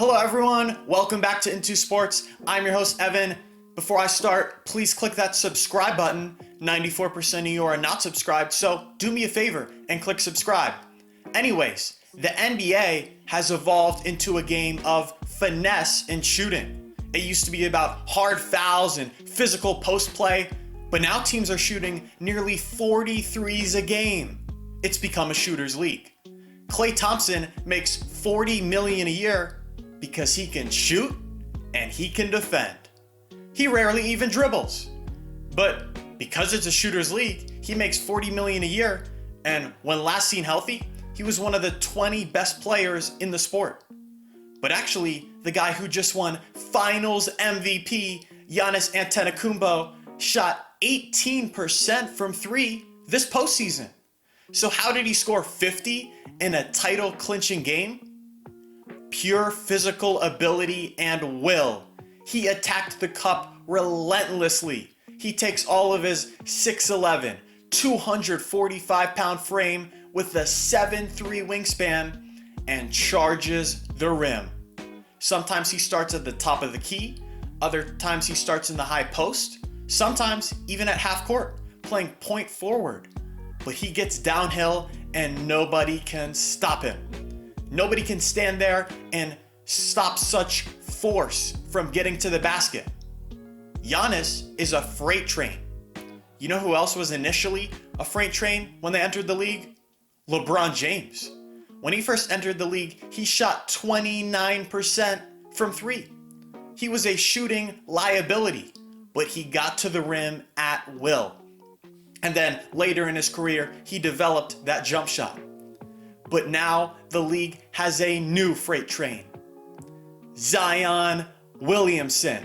Hello everyone, welcome back to Into Sports. I'm your host Evan. Before I start, please click that subscribe button. 94% of you are not subscribed, so do me a favor and click subscribe. Anyways, the NBA has evolved into a game of finesse and shooting. It used to be about hard fouls and physical post play, but now teams are shooting nearly 40 threes a game. It's become a shooter's league. Klay Thompson makes $40 million a year because he can shoot and he can defend. He rarely even dribbles. But because it's a shooter's league, he makes $40 million a year, and when last seen healthy, he was one of the 20 best players in the sport. But actually, the guy who just won Finals MVP, Giannis Antetokounmpo, shot 18% from three this postseason. So how did he score 50 in a title-clinching game? Pure physical ability and will. He attacked the cup relentlessly. He takes all of his 6'11", 245-pound frame with a 7'3" wingspan and charges the rim. Sometimes he starts at the top of the key, other times he starts in the high post, sometimes even at half court, playing point forward. But he gets downhill and nobody can stop him. Nobody can stand there and stop such force from getting to the basket. Giannis is a freight train. You know who else was initially a freight train when they entered the league? LeBron James. When he first entered the league, he shot 29% from three. He was a shooting liability, but he got to the rim at will. And then later in his career, he developed that jump shot. But now the league has a new freight train. Zion Williamson,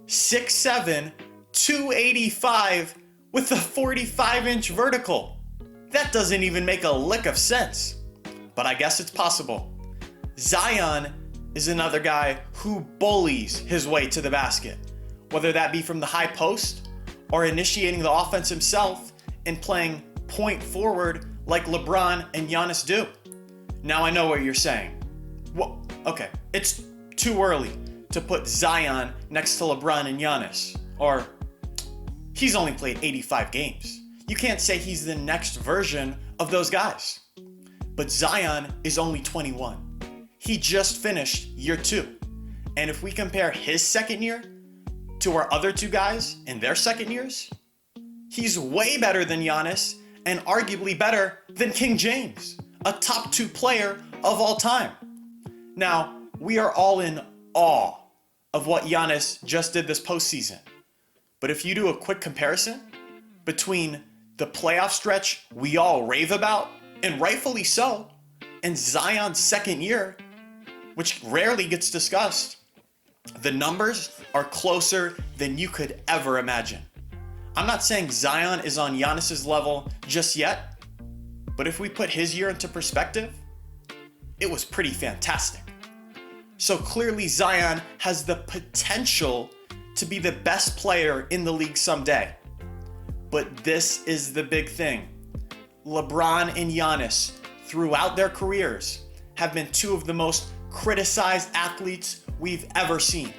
6'7", 285 with a 45-inch vertical. That doesn't even make a lick of sense, but I guess it's possible. Zion is another guy who bullies his way to the basket, whether that be from the high post or initiating the offense himself and playing point forward like LeBron and Giannis do. Now I know what you're saying. Well, okay, it's too early to put Zion next to LeBron and Giannis, or he's only played 85 games. You can't say he's the next version of those guys. But Zion is only 21. He just finished year 2. And if we compare his second year to our other two guys in their second years, he's way better than Giannis and arguably better than King James, a top 2 player of all time. Now, we are all in awe of what Giannis just did this postseason. But if you do a quick comparison between the playoff stretch we all rave about, and rightfully so, and Zion's second year, which rarely gets discussed, the numbers are closer than you could ever imagine. I'm not saying Zion is on Giannis's level just yet, but if we put his year into perspective, it was pretty fantastic. So clearly Zion has the potential to be the best player in the league someday. But this is the big thing. LeBron and Giannis, throughout their careers, have been two of the most criticized athletes we've ever seen.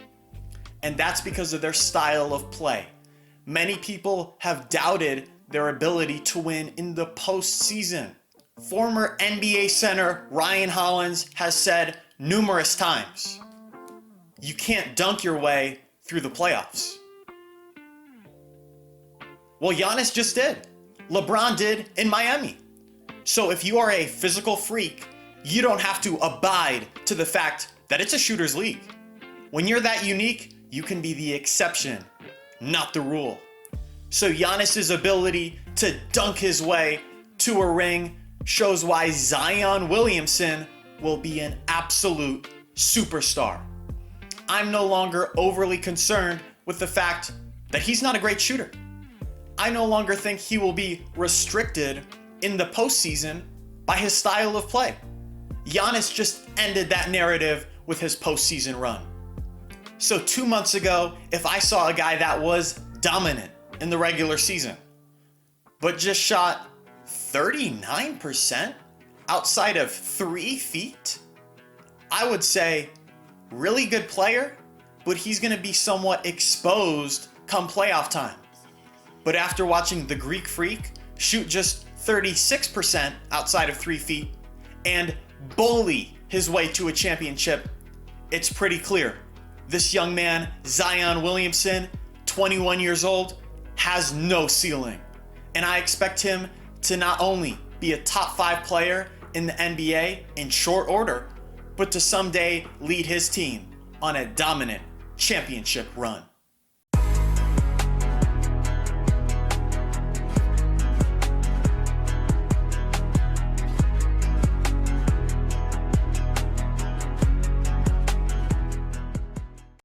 And that's because of their style of play. Many people have doubted their ability to win in the postseason. Former NBA center Ryan Hollins has said numerous times, you can't dunk your way through the playoffs. Well, Giannis just did. LeBron did in Miami. So if you are a physical freak, you don't have to abide to the fact that it's a shooter's league. When you're that unique, you can be the exception, not the rule. So Giannis's ability to dunk his way to a ring shows why Zion Williamson will be an absolute superstar. I'm no longer overly concerned with the fact that he's not a great shooter. I no longer think he will be restricted in the postseason by his style of play. Giannis just ended that narrative with his postseason run. So 2 months ago, if I saw a guy that was dominant in the regular season, but just shot 39% outside of 3 feet, I would say really good player, but he's going to be somewhat exposed come playoff time. But after watching the Greek Freak shoot just 36% outside of 3 feet and bully his way to a championship, it's pretty clear this young man, Zion Williamson, 21 years old, has no ceiling. And I expect him to not only be a top 5 player in the NBA in short order, but to someday lead his team on a dominant championship run.